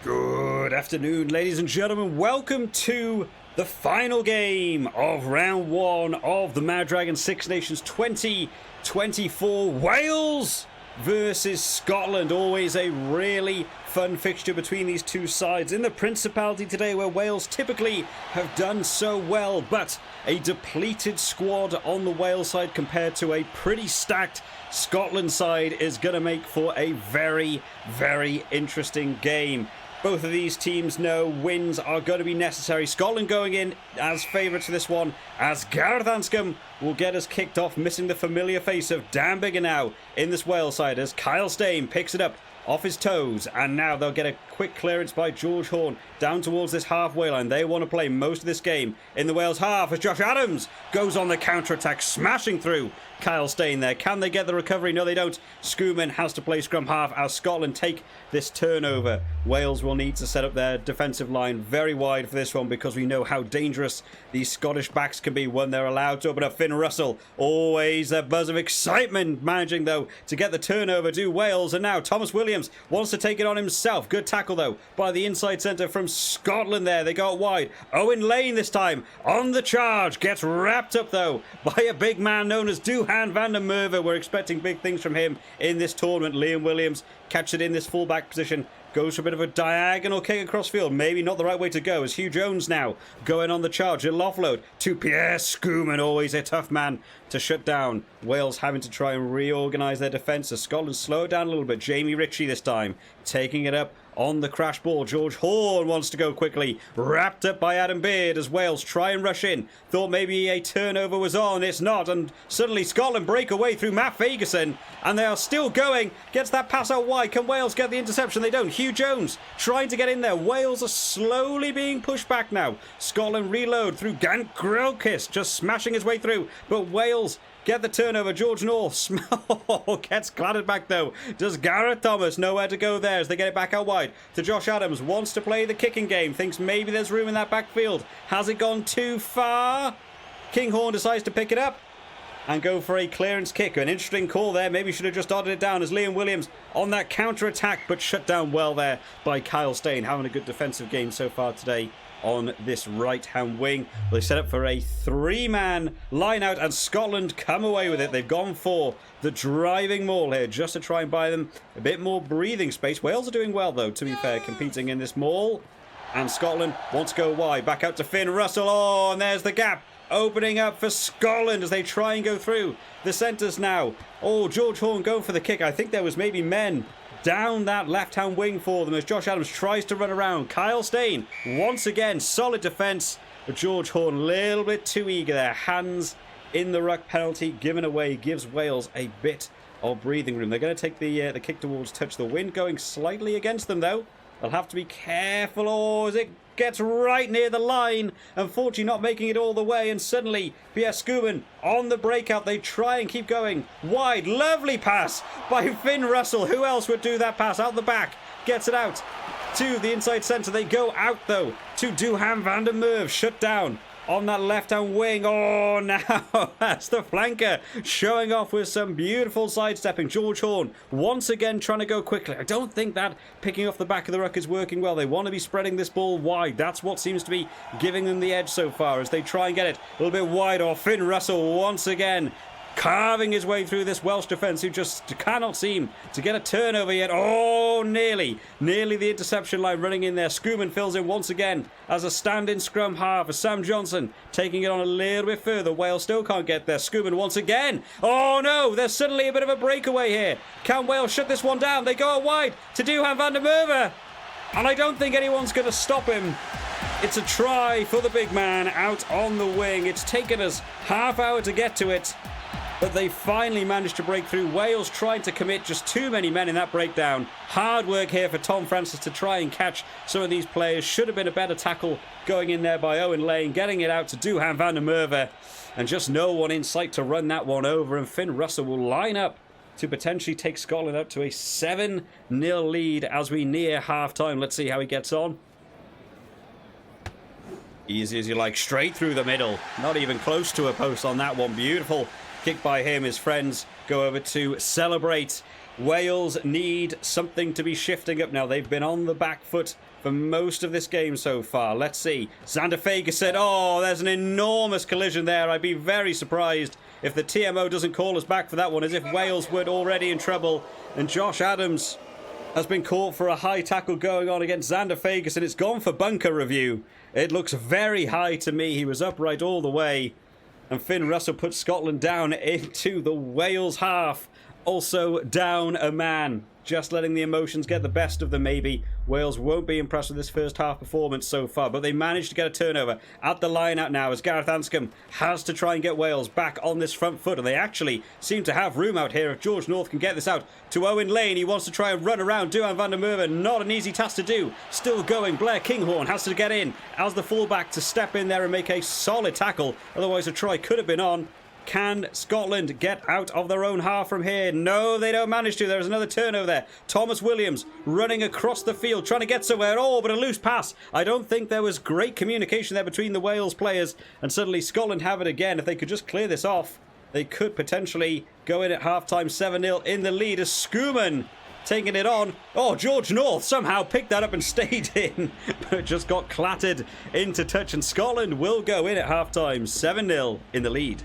Good afternoon, ladies and gentlemen. Welcome to the final game of round one of the Mad Dragon Six Nations 2024. Wales versus Scotland. Always a really fun fixture between these two sides in the Principality today, where Wales typically have done so well, but a depleted squad on the Wales side compared to a pretty stacked Scotland side is going to make for a very, very interesting game. Both of these teams know wins are going to be necessary. Scotland going in as favourites for this one, as Gareth Anscombe will get us kicked off, missing the familiar face of Dan Bigger now in this Wales side, as Kyle Steyn picks it up off his toes, and now they'll get a quick clearance by George Horn down towards this halfway line. They want to play most of this game in the Wales half as Josh Adams goes on the counter-attack, smashing through Kyle Steyn there. Can they get the recovery? No, they don't. Schoeman has to play scrum half as Scotland take this turnover. Wales will need to set up their defensive line very wide for this one, because we know how dangerous these Scottish backs can be when they're allowed to open up. Finn Russell, always a buzz of excitement, managing though to get the turnover to Wales. And now Thomas Williams wants to take it on himself. Good tackle though by the inside centre from Scotland there. They go out wide. Owen Lane this time on the charge. Gets wrapped up though by a big man known as Duhan van der Merwe. We're expecting big things from him in this tournament. Liam Williams catches it in this fullback position. Goes for a bit of a diagonal kick across field. Maybe not the right way to go, as Hugh Jones now going on the charge. A offload to Pierre Schoeman. Always a tough man to shut down. Wales having to try and reorganise their defence as Scotland slow it down a little bit. Jamie Ritchie this time taking it up on the crash ball. George Horn wants to go quickly. Wrapped up by Adam Beard as Wales try and rush in. Thought maybe a turnover was on. It's not. And suddenly Scotland break away through Matt Fagerson. And they are still going. Gets that pass out wide. Can Wales get the interception? They don't. Hugh Jones trying to get in there. Wales are slowly being pushed back now. Scotland reload through Gant Grillkiss, just smashing his way through. But Wales get the turnover. George North gets clattered back though. Does Gareth Thomas nowhere to go there as they get it back out wide to Josh Adams. Wants to play the kicking game. Thinks maybe there's room in that backfield. Has it gone too far? Kinghorn decides to pick it up and go for a clearance kick. An interesting call there. Maybe should have just dotted it down as Liam Williams on that counter-attack, but shut down well there by Kyle Steyn. Having a good defensive game so far today on this right-hand wing. They set up for a three-man line-out, and Scotland come away with it. They've gone for the driving maul here just to try and buy them a bit more breathing space. Wales are doing well, though, to be fair, competing in this maul. And Scotland wants to go wide. Back out to Finn Russell. Oh, and there's the gap opening up for Scotland as they try and go through the centres now. Oh, George Horn going for the kick. I think there was maybe men down that left-hand wing for them as Josh Adams tries to run around. Kyle Steyn, once again, solid defence. But George Horn, a little bit too eager there. Hands in the ruck penalty given away. Gives Wales a bit of breathing room. They're going to take the kick towards touch. The wind going slightly against them, though. They'll have to be careful. Oh, as it gets right near the line. Unfortunately, not making it all the way. And suddenly, Pierre Schoeman on the breakout. They try and keep going wide. Lovely pass by Finn Russell. Who else would do that pass? Out the back. Gets it out to the inside centre. They go out, though, to Duhan van der Merwe. Shut down on that left-hand wing. Oh, now that's the flanker showing off with some beautiful sidestepping. George Horn once again trying to go quickly. I don't think that picking off the back of the ruck is working well. They want to be spreading this ball wide. That's what seems to be giving them the edge so far as they try and get it a little bit wide. Or Finn Russell once again carving his way through this Welsh defence, who just cannot seem to get a turnover yet. Oh, nearly the interception line running in there. Schoeman fills in once again as a stand-in scrum half as Sam Johnson taking it on a little bit further. Wales still can't get there. Schoeman once again. Oh no, there's suddenly a bit of a breakaway here. Can Wales shut this one down? They go out wide to Duhan van der Merwe, and I don't think anyone's going to stop him. It's a try for the big man out on the wing. It's taken us half hour to get to it, but they finally managed to break through. Wales tried to commit just too many men in that breakdown. Hard work here for Tom Francis to try and catch some of these players. Should have been a better tackle going in there by Owen Lane, getting it out to Duhan van der Merwe, and just no one in sight to run that one over. And Finn Russell will line up to potentially take Scotland up to a 7-0 lead as we near half-time. Let's see how he gets on. Easy as you like, straight through the middle. Not even close to a post on that one. Beautiful kick by him. His friends go over to celebrate. Wales need something to be shifting up now. They've been on the back foot for most of this game so far. Let's see. Xander Fagerson. Oh, there's an enormous collision there. I'd be very surprised if the TMO doesn't call us back for that one, as if Wales were already in trouble. And Josh Adams has been caught for a high tackle going on against Xander Fagerson. It's gone for bunker review. It looks very high to me. He was upright all the way. And Finn Russell puts Scotland down into the Wales half. Also down a man. Just letting the emotions get the best of them, maybe. Wales won't be impressed with this first half performance so far, but they managed to get a turnover at the line out now as Gareth Anscombe has to try and get Wales back on this front foot, and they actually seem to have room out here if George North can get this out to Owen Lane. He wants to try and run around Duhan van der Merwe. Not an easy task to do. Still going. Blair Kinghorn has to get in as the fullback to step in there and make a solid tackle. Otherwise a try could have been on. Can Scotland get out of their own half from here? No, they don't manage to. There's another turnover there. Thomas Williams running across the field, trying to get somewhere. Oh, but a loose pass. I don't think there was great communication there between the Wales players. And suddenly Scotland have it again. If they could just clear this off, they could potentially go in at halftime 7-0 in the lead as Schoeman taking it on. Oh, George North somehow picked that up and stayed in, but just got clattered into touch. And Scotland will go in at halftime 7-0 in the lead.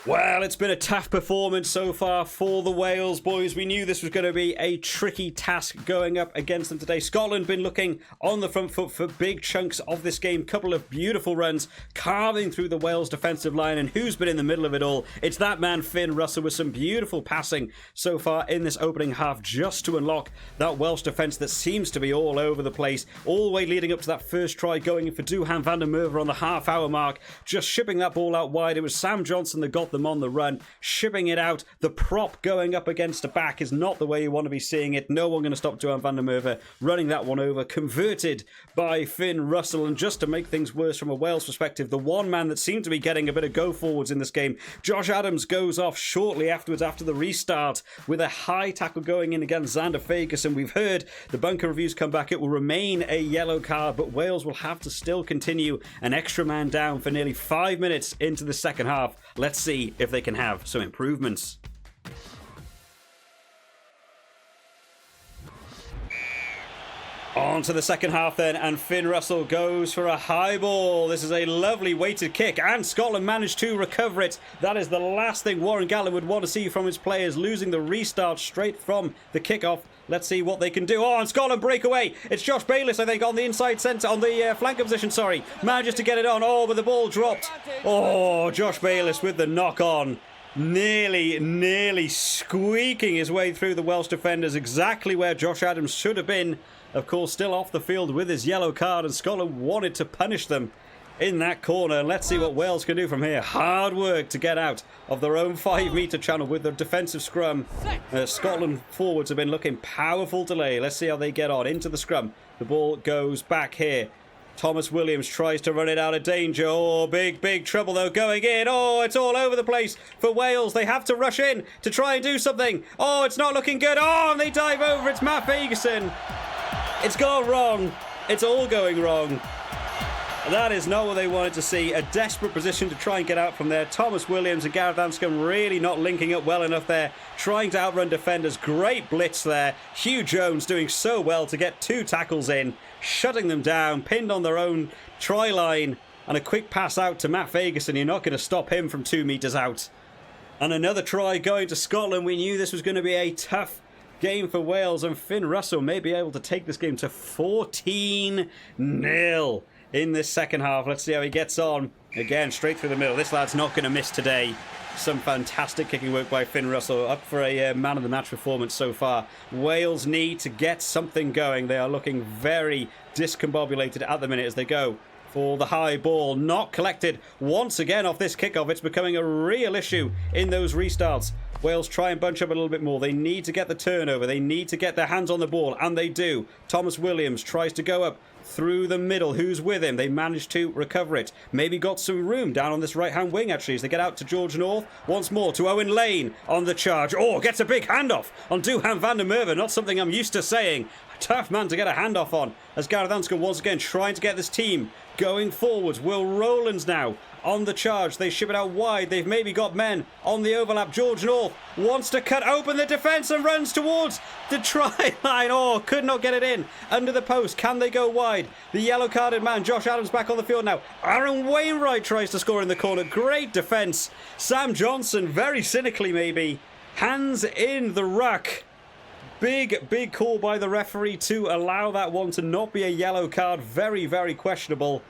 Well, it's been a tough performance so far for the Wales boys. We knew this was going to be a tricky task going up against them today. Scotland been looking on the front foot for big chunks of this game. Couple of beautiful runs carving through the Wales defensive line. And who's been in the middle of it all? It's that man, Finn Russell, with some beautiful passing so far in this opening half just to unlock that Welsh defence that seems to be all over the place. All the way leading up to that first try, going in for Duhan van der Merwe on the half-hour mark. Just shipping that ball out wide. It was Sam Johnson that got them on the run, shipping it out. The prop going up against a back is not the way you want to be seeing it. No one going to stop Duhan van der Merwe running that one over. Converted by Finn Russell. And just to make things worse from a Wales perspective, the one man that seemed to be getting a bit of go forwards in this game, Josh Adams, goes off shortly afterwards after the restart with a high tackle going in against Xander Fagerson. We've heard the bunker reviews come back. It will remain a yellow card, but Wales will have to still continue an extra man down for nearly 5 minutes into the second half. Let's see if they can have some improvements. On to the second half then, and Finn Russell goes for a high ball. This is a lovely weighted kick, and Scotland managed to recover it. That is the last thing Warren Gatland would want to see from his players, losing the restart straight from the kickoff. Let's see what they can do. Oh, and Scotland break away. It's Josh Bayliss, I think, on the inside centre, on the flanker position, sorry. Manages to get it on. Oh, but the ball dropped. Oh, Josh Bayliss with the knock on. Nearly squeaking his way through the Welsh defenders, exactly where Josh Adams should have been. Of course, still off the field with his yellow card, and Scotland wanted to punish them in that corner. Let's see what Wales can do from here. Hard work to get out of their own 5-metre channel with the defensive scrum. Scotland forwards have been looking powerful today. Let's see how they get on into the scrum. The ball goes back here. Thomas Williams tries to run it out of danger. Oh, big trouble though going in. Oh, it's all over the place for Wales. They have to rush in to try and do something. Oh, it's not looking good. Oh, and they dive over. It's Matt Fagerson. It's gone wrong. It's all going wrong. That is not what they wanted to see. A desperate position to try and get out from there. Thomas Williams and Gareth Anscombe really not linking up well enough there. Trying to outrun defenders. Great blitz there. Hugh Jones doing so well to get 2 tackles in. Shutting them down. Pinned on their own try line. And a quick pass out to Matt Fagerson. You're not going to stop him from 2 metres out. And another try going to Scotland. We knew this was going to be a tough game for Wales. And Finn Russell may be able to take this game to 14-0. In this second half. Let's see how he gets on. Again, straight through the middle. This lad's not going to miss today. Some fantastic kicking work by Finn Russell. Up for a man of the match performance so far. Wales need to get something going. They are looking very discombobulated at the minute as they go for the high ball. Not collected once again off this kickoff. It's becoming a real issue in those restarts. Wales try and bunch up a little bit more. They need to get the turnover. They need to get their hands on the ball, and they do. Thomas Williams tries to go up through the middle. Who's with him? They managed to recover it. Maybe got some room down on this right-hand wing, actually, as they get out to George North. Once more to Owen Lane on the charge. Oh, gets a big handoff on Duhan van der Merwe. Not something I'm used to saying. A tough man to get a handoff on, as Gareth Anscombe once again trying to get this team going forwards. Will Rowlands now on the charge. They ship it out wide. They've maybe got men on the overlap. George North wants to cut open the defence and runs towards the try line. Oh, could not get it in under the post. Can they go wide? The yellow carded man, Josh Adams, back on the field now. Aaron Wainwright tries to score in the corner. Great defence. Sam Johnson, very cynically maybe, hands in the ruck. Big call by the referee to allow that one to not be a yellow card. Very, very questionable.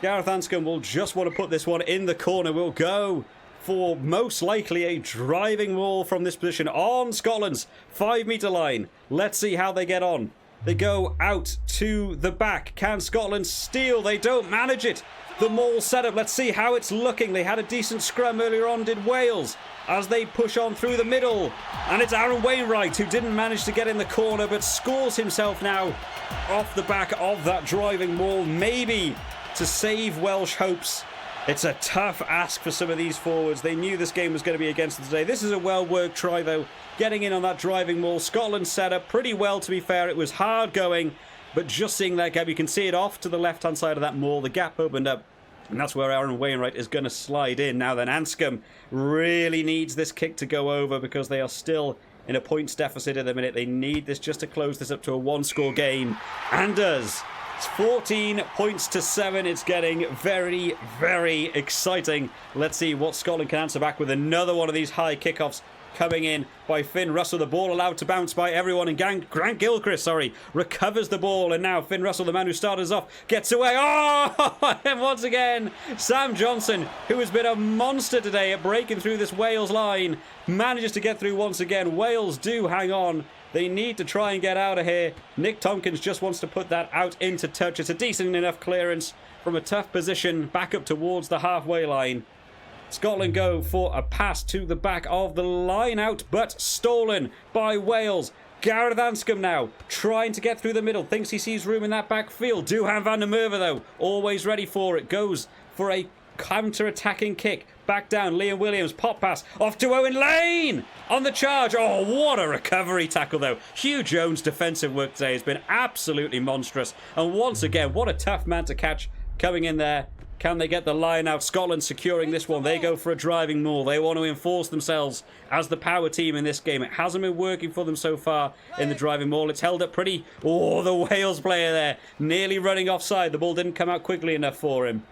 Gareth Anscombe will just want to put this one in the corner. We'll go for most likely a driving maul from this position on Scotland's 5-metre line. Let's see how they get on. They go out to the back. Can Scotland steal? They don't manage it. The maul setup. Let's see how it's looking. They had a decent scrum earlier on, did Wales, as they push on through the middle. And it's Aaron Wainwright who didn't manage to get in the corner, but scores himself now off the back of that driving maul. Maybe to save Welsh hopes. It's a tough ask for some of these forwards. They knew this game was going to be against them today. This is a well-worked try, though. Getting in on that driving maul. Scotland set up pretty well, to be fair. It was hard going, but just seeing that gap, you can see it off to the left-hand side of that maul. The gap opened up, and that's where Aaron Wainwright is going to slide in. Now then, Anscombe really needs this kick to go over because they are still in a points deficit at the minute. They need this just to close this up to a one-score game, and does. It's 14 points to 7. It's getting very, very exciting. Let's see what Scotland can answer back with. Another one of these high kickoffs coming in by Finn Russell. The ball allowed to bounce by everyone, and Grant Gilchrist, recovers the ball. And now Finn Russell, the man who started us off, gets away. Oh, and once again, Sam Johnson, who has been a monster today at breaking through this Wales line, manages to get through once again. Wales do hang on. They need to try and get out of here. Nick Tompkins just wants to put that out into touch. It's a decent enough clearance from a tough position back up towards the halfway line. Scotland go for a pass to the back of the line out, but stolen by Wales. Gareth Anscombe now trying to get through the middle. Thinks he sees room in that back field. Duhan van der Merwe, though, always ready for it. Goes for a counter-attacking kick. Back down, Liam Williams, pop pass, off to Owen Lane on the charge. Oh, what a recovery tackle, though. Hugh Jones' defensive work today has been absolutely monstrous. And once again, what a tough man to catch coming in there. Can they get the line out? Scotland securing this one. They go for a driving maul. They want to enforce themselves as the power team in this game. It hasn't been working for them so far in the driving maul. It's held up pretty. Oh, the Wales player there nearly running offside. The ball didn't come out quickly enough for him.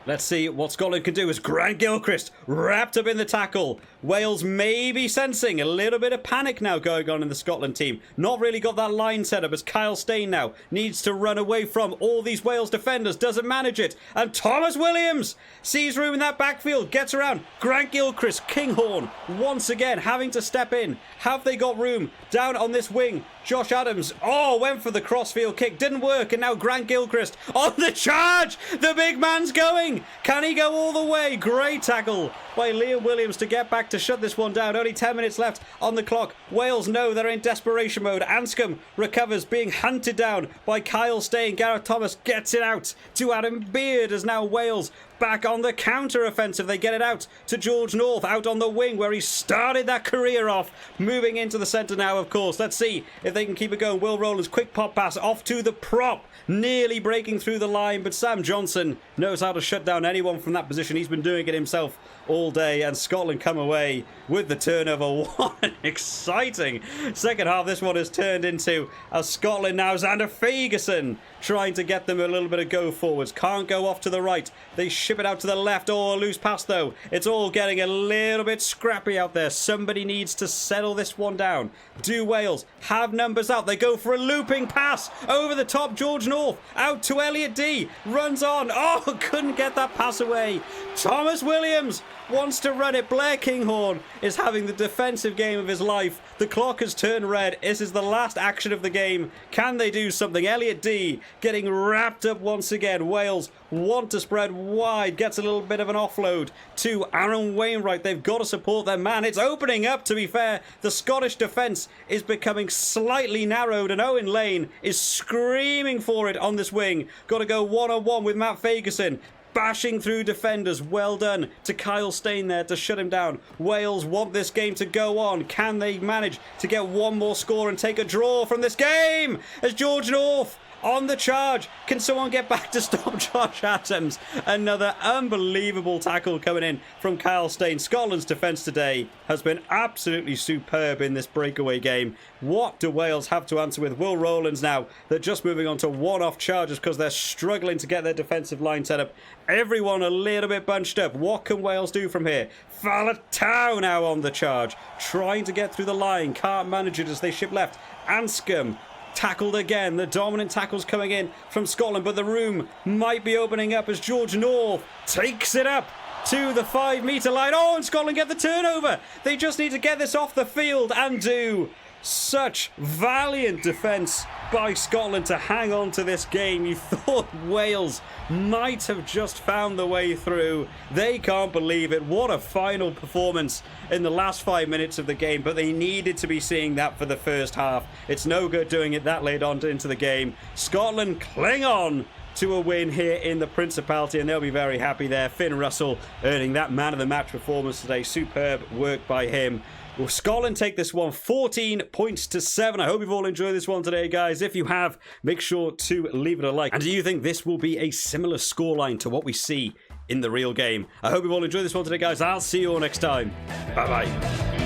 Let's see what Scotland can do as Grant Gilchrist wrapped up in the tackle. Wales may be sensing a little bit of panic now going on in the Scotland team. Not really got that line set up as Kyle Steyn now needs to run away from all these Wales defenders. Doesn't manage it. And Thomas Williams sees room in that backfield. Gets around. Grant Gilchrist, Kinghorn, once again having to step in. Have they got room down on this wing? Josh Adams, went for the crossfield kick. Didn't work. And now Grant Gilchrist on the charge. The big man's going. Can he go all the way? Great tackle by Liam Williams to get back to shut this one down. Only 10 minutes left on the clock. Wales know they're in desperation mode. Anscombe recovers, being hunted down by Kyle Steyn. Gareth Thomas gets it out to Adam Beard as now Wales back on the counter-offensive. They get it out to George North, out on the wing where he started that career off. Moving into the centre now, of course. Let's see if they can keep it going. Will Rowlands, quick pop pass off to the prop. Nearly breaking through the line, but Sam Johnson knows how to shut down anyone from that position. He's been doing it himself all day, and Scotland come away with the turnover. What an exciting second half this one has turned into, as Scotland now, Xander Fagerson trying to get them a little bit of go forwards. Can't go off to the right. They ship it out to the left. Oh, a loose pass though. It's all getting a little bit scrappy out there. Somebody needs to settle this one down. Do Wales have numbers out? They go for a looping pass over the top. George North out to Elliot D. Runs on. Oh, couldn't get that pass away. Thomas Williams wants to run it. Blair Kinghorn is having the defensive game of his life. The clock has turned red. This is the last action of the game. Can they do something? Elliot D getting wrapped up once again. Wales want to spread wide. Gets a little bit of an offload to Aaron Wainwright. They've got to support their man. It's opening up, to be fair. The Scottish defence is becoming slightly narrowed, and Owen Lane is screaming for it on this wing. Got to go one-on-one with Matt Fagerson. Bashing through defenders. Well done to Kyle Steyn there to shut him down. Wales want this game to go on. Can they manage to get one more score and take a draw from this game? As George North on the charge. Can someone get back to stop Josh Adams? Another unbelievable tackle coming in from Kyle Steyn. Scotland's defence today has been absolutely superb in this breakaway game. What do Wales have to answer with? Will Rowlands now, they're just moving on to one-off charges because they're struggling to get their defensive line set up. Everyone a little bit bunched up. What can Wales do from here? Faletau now on the charge, trying to get through the line. Can't manage it as they ship left. Anscombe tackled again. The dominant tackles coming in from Scotland, but the room might be opening up as George North takes it up to the 5-metre line. Oh, and Scotland get the turnover. They just need to get this off the field and do. Such valiant defence by Scotland to hang on to this game. You thought Wales might have just found the way through. They can't believe it. What a final performance in the last 5 minutes of the game, but they needed to be seeing that for the first half. It's no good doing it that late on into the game. Scotland cling on to a win here in the Principality, and they'll be very happy there. Finn Russell earning that man of the match performance today. Superb work by him. Will Scotland take this one 14 points to 7? I hope you've all enjoyed this one today, guys. If you have, make sure to leave it a like. And do you think this will be a similar scoreline to what we see in the real game? I hope you've all enjoyed this one today, guys. I'll see you all next time. Bye-bye.